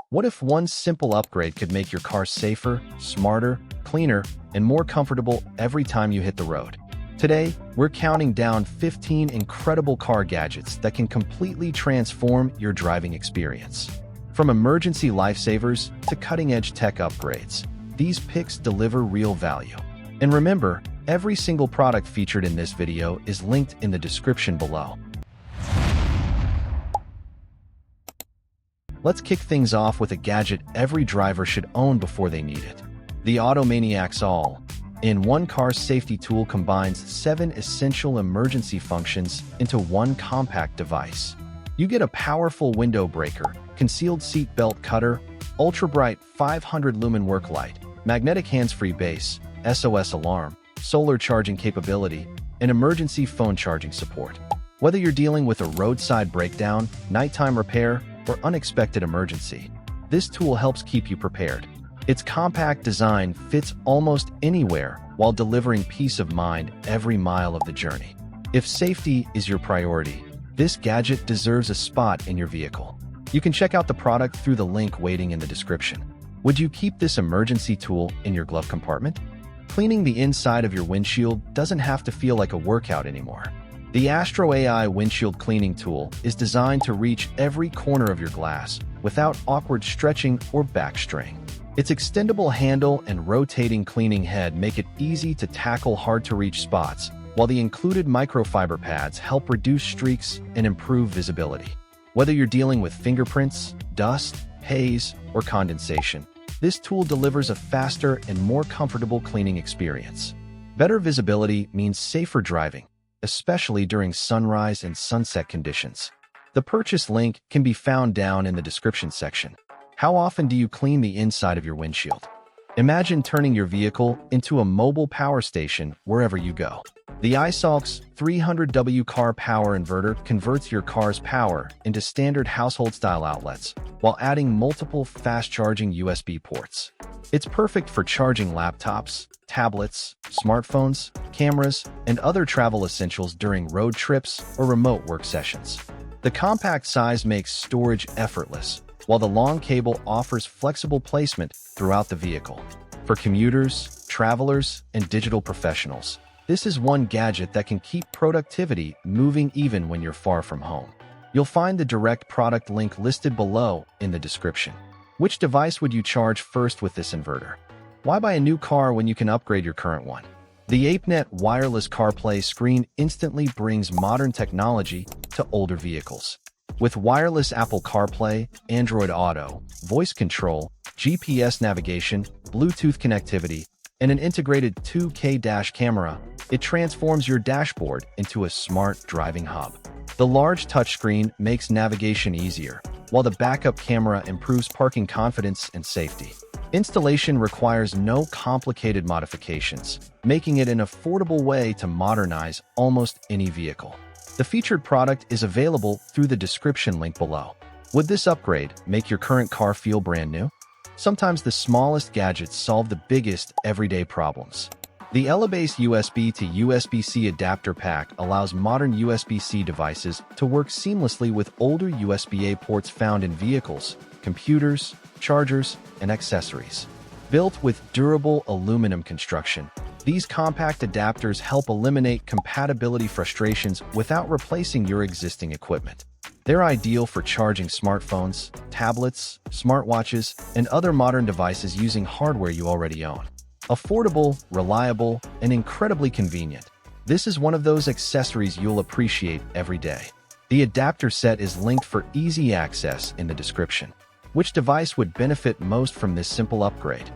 What if one simple upgrade could make your car safer, smarter, cleaner, and more comfortable every time you hit the road? Today, we're counting down 15 incredible car gadgets that can completely transform your driving experience. From emergency lifesavers to cutting-edge tech upgrades, these picks deliver real value. And remember, every single product featured in this video is linked in the description below. Let's kick things off with a gadget every driver should own before they need it. The AutoManiacs All-in-One Car Safety Tool combines 7 essential emergency functions into one compact device. You get a powerful window breaker, concealed seat belt cutter, ultra-bright 500-lumen work light, magnetic hands-free base, SOS alarm, solar charging capability, and emergency phone charging support. Whether you're dealing with a roadside breakdown, nighttime repair, or unexpected emergency, this tool helps keep you prepared. Its compact design fits almost anywhere while delivering peace of mind every mile of the journey. If safety is your priority, this gadget deserves a spot in your vehicle. You can check out the product through the link waiting in the description. Would you keep this emergency tool in your glove compartment? Cleaning the inside of your windshield doesn't have to feel like a workout anymore. The AstroAI windshield cleaning tool is designed to reach every corner of your glass without awkward stretching or backstraying. Its extendable handle and rotating cleaning head make it easy to tackle hard-to-reach spots, while the included microfiber pads help reduce streaks and improve visibility. Whether you're dealing with fingerprints, dust, haze, or condensation, this tool delivers a faster and more comfortable cleaning experience. Better visibility means safer driving, especially during sunrise and sunset conditions. The purchase link can be found down in the description section. How often do you clean the inside of your windshield? Imagine turning your vehicle into a mobile power station wherever you go. The YSOLX 300W car power inverter converts your car's power into standard household-style outlets while adding multiple fast-charging USB ports. It's perfect for charging laptops, tablets, smartphones, cameras, and other travel essentials during road trips or remote work sessions. The compact size makes storage effortless, while the long cable offers flexible placement throughout the vehicle. For commuters, travelers, and digital professionals, this is one gadget that can keep productivity moving even when you're far from home. You'll find the direct product link listed below in the description. Which device would you charge first with this inverter? Why buy a new car when you can upgrade your current one? The Apenet wireless CarPlay screen instantly brings modern technology to older vehicles. With wireless Apple CarPlay, Android Auto, voice control, GPS navigation, Bluetooth connectivity, and an integrated 2K dash camera, it transforms your dashboard into a smart driving hub. The large touchscreen makes navigation easier, while the backup camera improves parking confidence and safety. Installation requires no complicated modifications, making it an affordable way to modernize almost any vehicle. The featured product is available through the description link below. Would this upgrade make your current car feel brand new? Sometimes the smallest gadgets solve the biggest everyday problems. The Elebase USB to USB-C adapter pack allows modern USB-C devices to work seamlessly with older USB-A ports found in vehicles, computers, chargers, and accessories. Built with durable aluminum construction, these compact adapters help eliminate compatibility frustrations without replacing your existing equipment. They're ideal for charging smartphones, tablets, smartwatches, and other modern devices using hardware you already own. Affordable, reliable, and incredibly convenient, this is one of those accessories you'll appreciate every day. The adapter set is linked for easy access in the description. Which device would benefit most from this simple upgrade?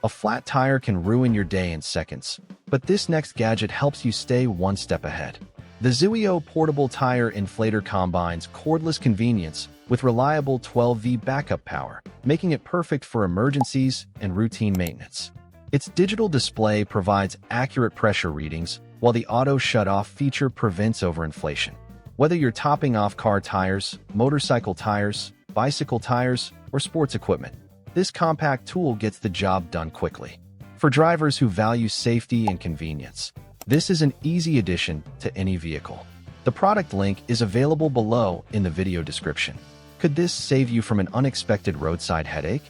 A flat tire can ruin your day in seconds, but this next gadget helps you stay one step ahead. The Ziweo portable tire inflator combines cordless convenience with reliable 12V backup power, making it perfect for emergencies and routine maintenance. Its digital display provides accurate pressure readings, while the auto shut-off feature prevents overinflation. Whether you're topping off car tires, motorcycle tires, bicycle tires, or sports equipment, this compact tool gets the job done quickly. For drivers who value safety and convenience, this is an easy addition to any vehicle. The product link is available below in the video description. Could this save you from an unexpected roadside headache?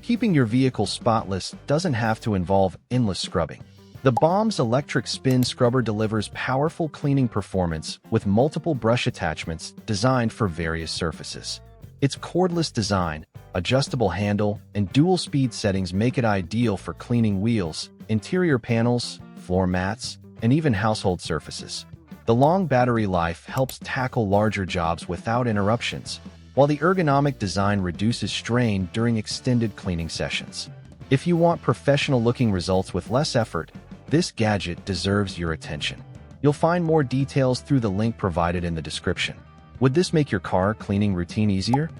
Keeping your vehicle spotless doesn't have to involve endless scrubbing. The Bomves electric spin scrubber delivers powerful cleaning performance with multiple brush attachments designed for various surfaces. Its cordless design, adjustable handle, and dual-speed settings make it ideal for cleaning wheels, interior panels, floor mats, and even household surfaces. The long battery life helps tackle larger jobs without interruptions, while the ergonomic design reduces strain during extended cleaning sessions. If you want professional-looking results with less effort, this gadget deserves your attention. You'll find more details through the link provided in the description. Would this make your car cleaning routine easier?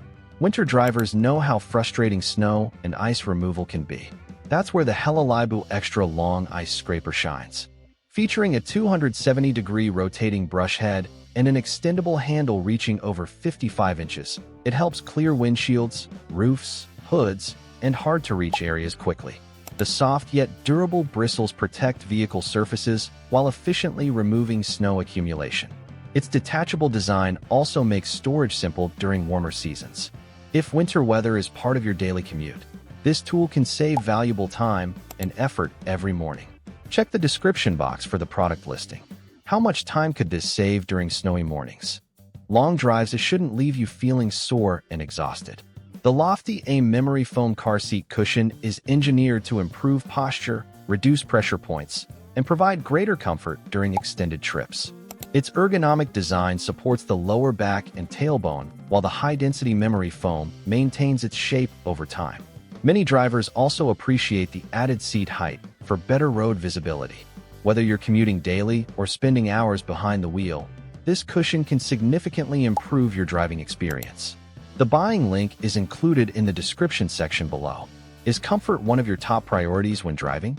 Winter drivers know how frustrating snow and ice removal can be. That's where the Helloleiboo Extra Long Ice Scraper shines. Featuring a 270-degree rotating brush head and an extendable handle reaching over 55 inches, it helps clear windshields, roofs, hoods, and hard-to-reach areas quickly. The soft yet durable bristles protect vehicle surfaces while efficiently removing snow accumulation. Its detachable design also makes storage simple during warmer seasons. If winter weather is part of your daily commute, this tool can save valuable time and effort every morning. Check the description box for the product listing. How much time could this save during snowy mornings? Long drives shouldn't leave you feeling sore and exhausted. The lofty AIM memory foam car seat cushion is engineered to improve posture, reduce pressure points, and provide greater comfort during extended trips. Its ergonomic design supports the lower back and tailbone, while the high-density memory foam maintains its shape over time. Many drivers also appreciate the added seat height for better road visibility. Whether you're commuting daily or spending hours behind the wheel, this cushion can significantly improve your driving experience. The buying link is included in the description section below. Is comfort one of your top priorities when driving?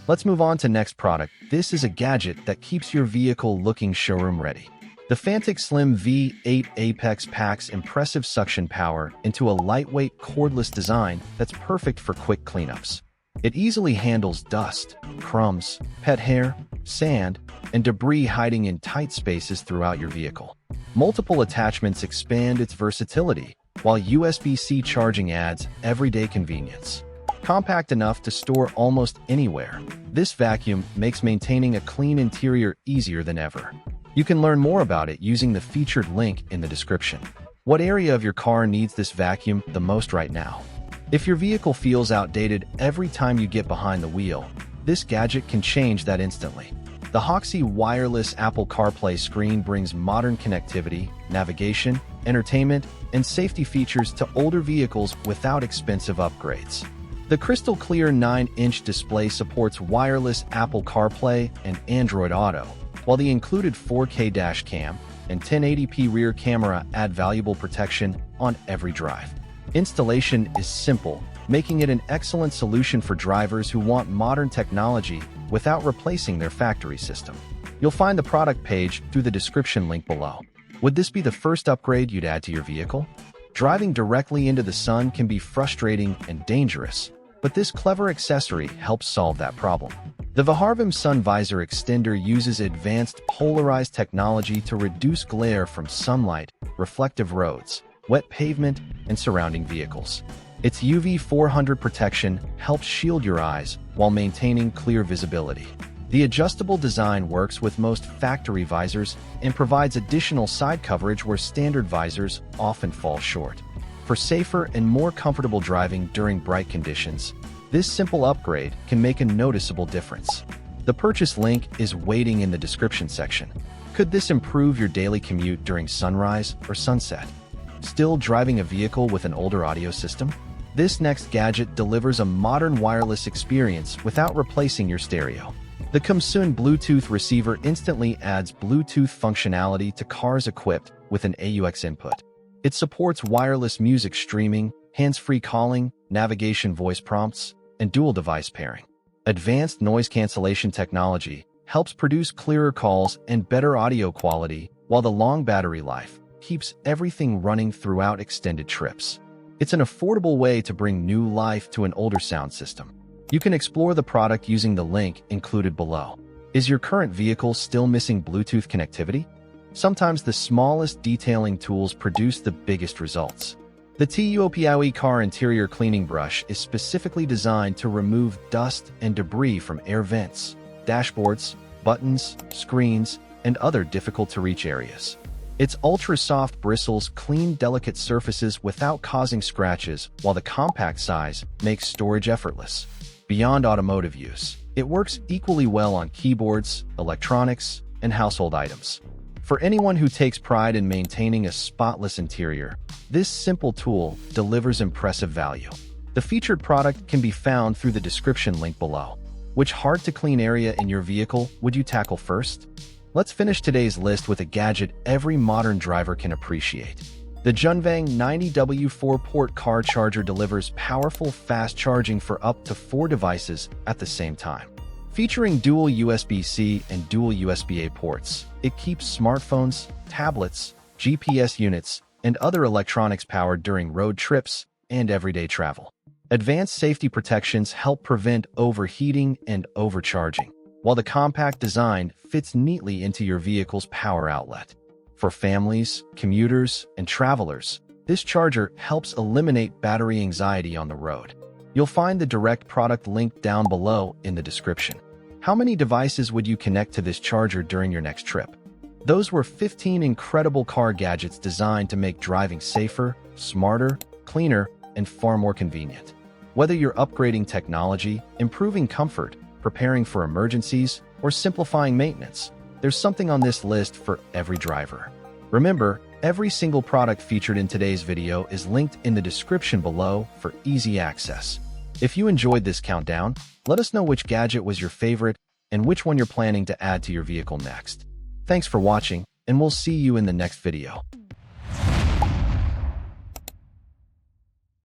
Let's move on to next product. This is a gadget that keeps your vehicle looking showroom ready. The Fanttik Slim V8 Apex packs impressive suction power into a lightweight cordless design that's perfect for quick cleanups. It easily handles dust, crumbs, pet hair, sand, and debris hiding in tight spaces throughout your vehicle. Multiple attachments expand its versatility, while USB-C charging adds everyday convenience. Compact enough to store almost anywhere, this vacuum makes maintaining a clean interior easier than ever. You can learn more about it using the featured link in the description. What area of your car needs this vacuum the most right now? If your vehicle feels outdated every time you get behind the wheel, this gadget can change that instantly. The HAUXIY wireless Apple CarPlay screen brings modern connectivity, navigation, entertainment, and safety features to older vehicles without expensive upgrades. The crystal-clear 9-inch display supports wireless Apple CarPlay and Android Auto, while the included 4K dash cam and 1080p rear camera add valuable protection on every drive. Installation is simple, making it an excellent solution for drivers who want modern technology without replacing their factory system. You'll find the product page through the description link below. Would this be the first upgrade you'd add to your vehicle? Driving directly into the sun can be frustrating and dangerous, but this clever accessory helps solve that problem. The Veharvim Sun Visor Extender uses advanced polarized technology to reduce glare from sunlight, reflective roads, wet pavement, and surrounding vehicles. Its UV 400 protection helps shield your eyes while maintaining clear visibility. The adjustable design works with most factory visors and provides additional side coverage where standard visors often fall short. For safer and more comfortable driving during bright conditions, this simple upgrade can make a noticeable difference. The purchase link is waiting in the description section. Could this improve your daily commute during sunrise or sunset? Still driving a vehicle with an older audio system? This next gadget delivers a modern wireless experience without replacing your stereo. The COMSOON Bluetooth receiver instantly adds Bluetooth functionality to cars equipped with an AUX input. It supports wireless music streaming, hands-free calling, navigation voice prompts, and dual device pairing. Advanced noise cancellation technology helps produce clearer calls and better audio quality, while the long battery life keeps everything running throughout extended trips. It's an affordable way to bring new life to an older sound system. You can explore the product using the link included below. Is your current vehicle still missing Bluetooth connectivity? Sometimes the smallest detailing tools produce the biggest results. The TEUOPIE car interior cleaning brush is specifically designed to remove dust and debris from air vents, dashboards, buttons, screens, and other difficult-to-reach areas. Its ultra-soft bristles clean delicate surfaces without causing scratches, while the compact size makes storage effortless. Beyond automotive use, it works equally well on keyboards, electronics, and household items. For anyone who takes pride in maintaining a spotless interior, this simple tool delivers impressive value. The featured product can be found through the description link below. Which hard-to-clean area in your vehicle would you tackle first? Let's finish today's list with a gadget every modern driver can appreciate. The JUNVANG 90W 4-port car charger delivers powerful, fast charging for up to 4 devices at the same time. Featuring dual USB-C and dual USB-A ports, it keeps smartphones, tablets, GPS units, and other electronics powered during road trips and everyday travel. Advanced safety protections help prevent overheating and overcharging, while the compact design fits neatly into your vehicle's power outlet. For families, commuters, and travelers, this charger helps eliminate battery anxiety on the road. You'll find the direct product link down below in the description. How many devices would you connect to this charger during your next trip? Those were 15 incredible car gadgets designed to make driving safer, smarter, cleaner, and far more convenient. Whether you're upgrading technology, improving comfort, preparing for emergencies, or simplifying maintenance, there's something on this list for every driver. Remember, every single product featured in today's video is linked in the description below for easy access. If you enjoyed this countdown, let us know which gadget was your favorite and which one you're planning to add to your vehicle next. Thanks for watching, and we'll see you in the next video.